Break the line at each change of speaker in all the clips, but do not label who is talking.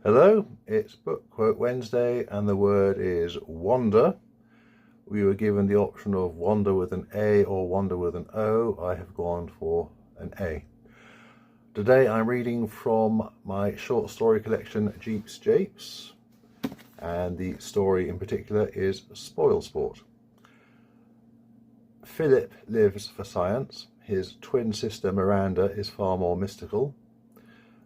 Hello, it's Book Quote Wednesday and the word is wander. We were given the option of wander with an A or wander with an O. I have gone for an A. Today I'm reading from my short story collection Jeeps Japes, and the story in particular is Spoil Sport. Philip lives for science. His twin sister Miranda is far more mystical.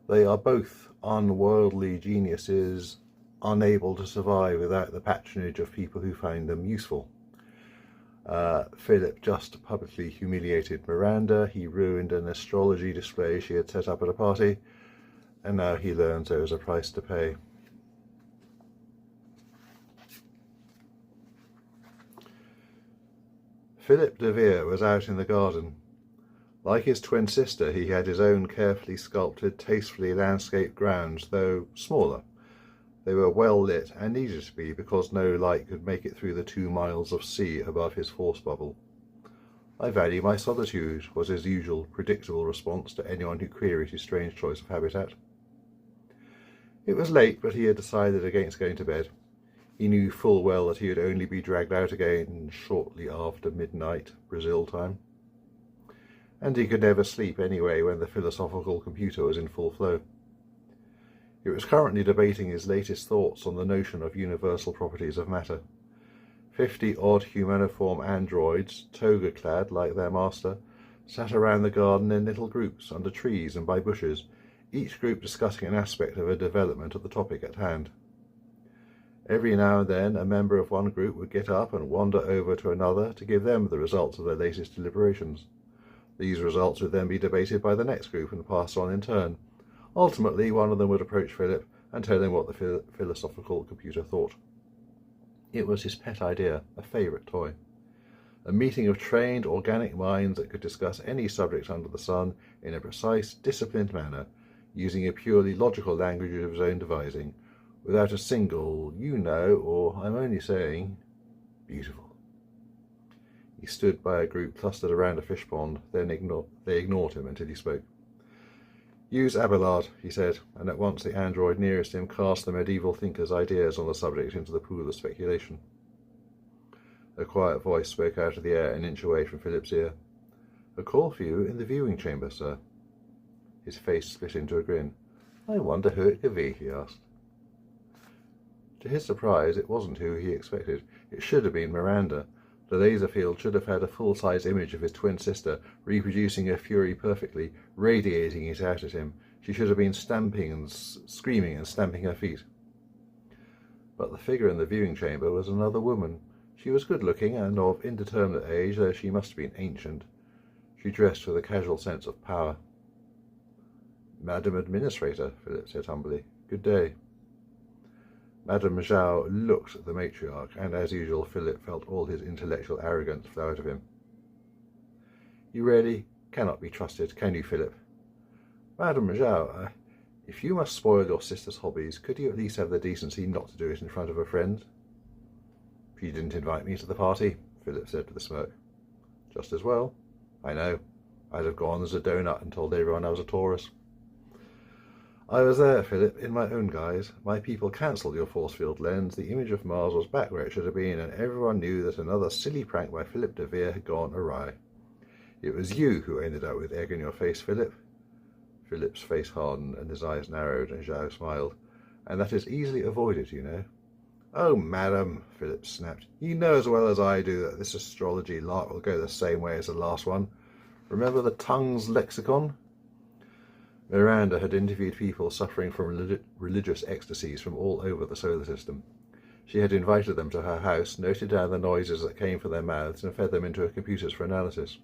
They are both unworldly geniuses, unable to survive without the patronage of people who find them useful. Philip just publicly humiliated Miranda. He ruined an astrology display she had set up at a party, and now he learns there is a price to pay. Philip de Vere was out in the garden. Like his twin sister, he had his own carefully sculpted, tastefully landscaped grounds, though smaller. They were well lit and needed to be, because no light could make it through the 2 miles of sea above his force bubble. "I value my solitude," was his usual predictable response to anyone who queried his strange choice of habitat. It was late, but he had decided against going to bed. He knew full well that he would only be dragged out again shortly after midnight, Brazil time. And he could never sleep anyway when the philosophical computer was in full flow. It was currently debating his latest thoughts on the notion of universal properties of matter. 50-odd humaniform androids, toga-clad like their master, sat around the garden in little groups under trees and by bushes, each group discussing an aspect of a development of the topic at hand. Every now and then a member of one group would get up and wander over to another to give them the results of their latest deliberations. These results would then be debated by the next group and passed on in turn. Ultimately, one of them would approach Philip and tell him what the philosophical computer thought. It was his pet idea, a favourite toy. A meeting of trained, organic minds that could discuss any subject under the sun in a precise, disciplined manner, using a purely logical language of his own devising, without a single, "you know," or "I'm only saying." Beautiful. He stood by a group clustered around a fish pond. Then they ignored him until he spoke. "Use Abelard," he said, and at once the android nearest him cast the medieval thinker's ideas on the subject into the pool of speculation. A quiet voice spoke out of the air an inch away from Philip's ear. "A call for you in the viewing chamber, sir." His face split into a grin. "I wonder who it could be," he asked. To his surprise, it wasn't who he expected. It should have been Miranda. The laser field should have had a full-size image of his twin sister, reproducing her fury perfectly, radiating it out at him. She should have been stamping and screaming and stamping her feet. But the figure in the viewing chamber was another woman. She was good-looking and of indeterminate age, though she must have been ancient. She dressed with a casual sense of power. "Madam Administrator," Philip said humbly. "Good day." Madame Zhao looked at the matriarch, and as usual Philip felt all his intellectual arrogance flow out of him. "You really cannot be trusted, can you, Philip?" "Madame Zhao, if you must spoil your sister's hobbies, could you at least have the decency not to do it in front of her friends?" "She didn't invite me to the party," Philip said with a smirk. "Just as well. I know. I'd have gone as a donut and told everyone I was a Taurus." "I was there, Philip, in my own guise. My people cancelled your force field lens. The image of Mars was back where it should have been, and everyone knew that another silly prank by Philip de Vere had gone awry. It was you who ended up with egg in your face, Philip." Philip's face hardened and his eyes narrowed, and Zhao smiled. "And that is easily avoided, you know." "Oh, madam," Philip snapped, "you know as well as I do that this astrology lark will go the same way as the last one. Remember the tongue's lexicon?" Miranda had interviewed people suffering from religious ecstasies from all over the solar system. She had invited them to her house, noted down the noises that came from their mouths, and fed them into her computers for analysis.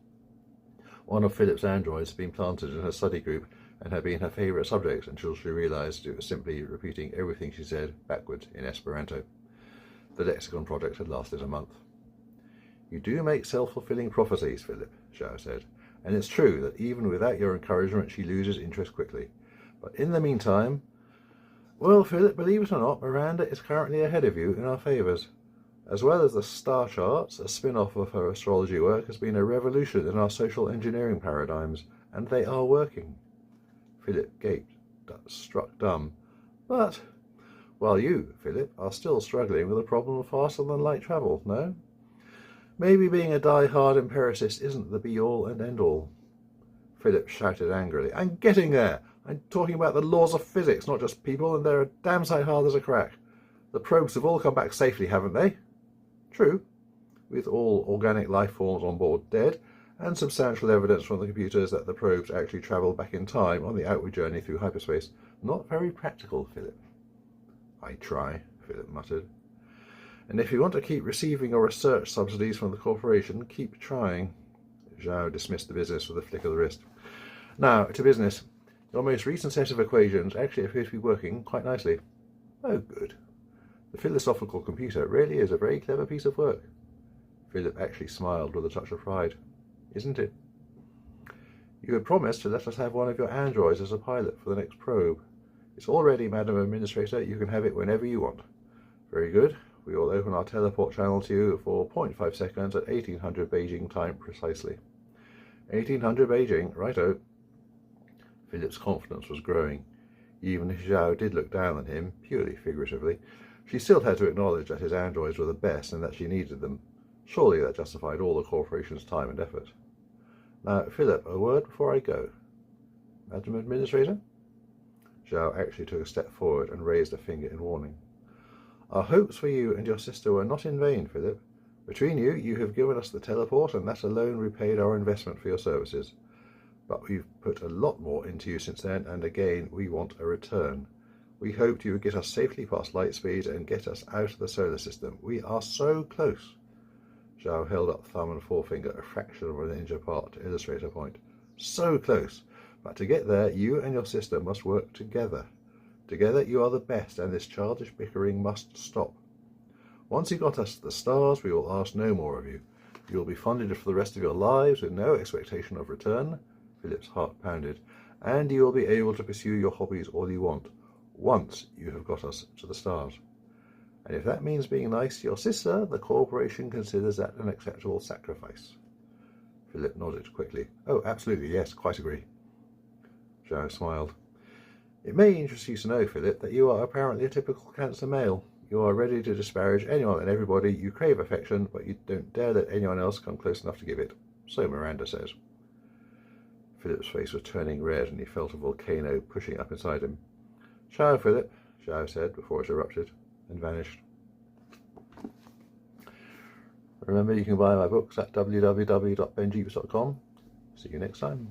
One of Philip's androids had been planted in her study group and had been her favourite subject until she realised it was simply repeating everything she said backwards in Esperanto. The lexicon project had lasted a month. "You do make self-fulfilling prophecies, Philip," Zhao said. "And it's true that even without your encouragement she loses interest quickly. But in the meantime, well, Philip, believe it or not, Miranda is currently ahead of you in our favours. As well as the star charts, a spin-off of her astrology work has been a revolution in our social engineering paradigms, and they are working." Philip gaped, struck dumb. "But while you, Philip, are still struggling with a problem of faster than light travel, no? Maybe being a die-hard empiricist isn't the be-all and end-all. Philip shouted angrily. I'm getting there! I'm talking about the laws of physics, not just people, and they're a damn sight hard as a crack. The probes have all come back safely, haven't they? True, with all organic life forms on board dead, and substantial evidence from the computers that the probes actually travel back in time on the outward journey through hyperspace. Not very practical, Philip. I try, Philip muttered. And if you want to keep receiving your research subsidies from the corporation, keep trying. Zhao dismissed the business with a flick of the wrist. Now, to business. Your most recent set of equations actually appear to be working quite nicely. Oh, good. The philosophical computer really is a very clever piece of work. Philip actually smiled with a touch of pride. Isn't it? You had promised to let us have one of your androids as a pilot for the next probe. It's all ready, Madam Administrator. You can have it whenever you want. Very good. We will open our teleport channel to you for 0.5 seconds at 1800 Beijing time precisely. 1800 Beijing, righto. Philip's confidence was growing. Even if Zhao did look down on him, purely figuratively, she still had to acknowledge that his androids were the best and that she needed them. Surely that justified all the corporation's time and effort. Now, Philip, a word before I go. Madam Administrator? Zhao actually took a step forward and raised a finger in warning. Our hopes for you and your sister were not in vain, Philip. Between you, you have given us the teleport, and that alone repaid our investment for your services. But we've put a lot more into you since then, and again, we want a return. We hoped you would get us safely past light speed and get us out of the solar system. We are so close. Zhao held up thumb and forefinger a fraction of an inch apart to illustrate her point. So close. But to get there, you and your sister must work together. Together you are the best, and this childish bickering must stop. Once you got us to the stars, we will ask no more of you. You will be funded for the rest of your lives with no expectation of return. Philip's heart pounded. And you will be able to pursue your hobbies all you want, once you have got us to the stars. And if that means being nice to your sister, the corporation considers that an acceptable sacrifice. Philip nodded quickly. Oh, absolutely, yes, quite agree. Zhao smiled. It may interest you to know, Philip, that you are apparently a typical cancer male. You are ready to disparage anyone and everybody. You crave affection, but you don't dare let anyone else come close enough to give it. So Miranda says. Philip's face was turning red, and he felt a volcano pushing up inside him. Ciao, Philip, Zhao said before it erupted and vanished. Remember, you can buy my books at www.benjeeves.com. See you next time.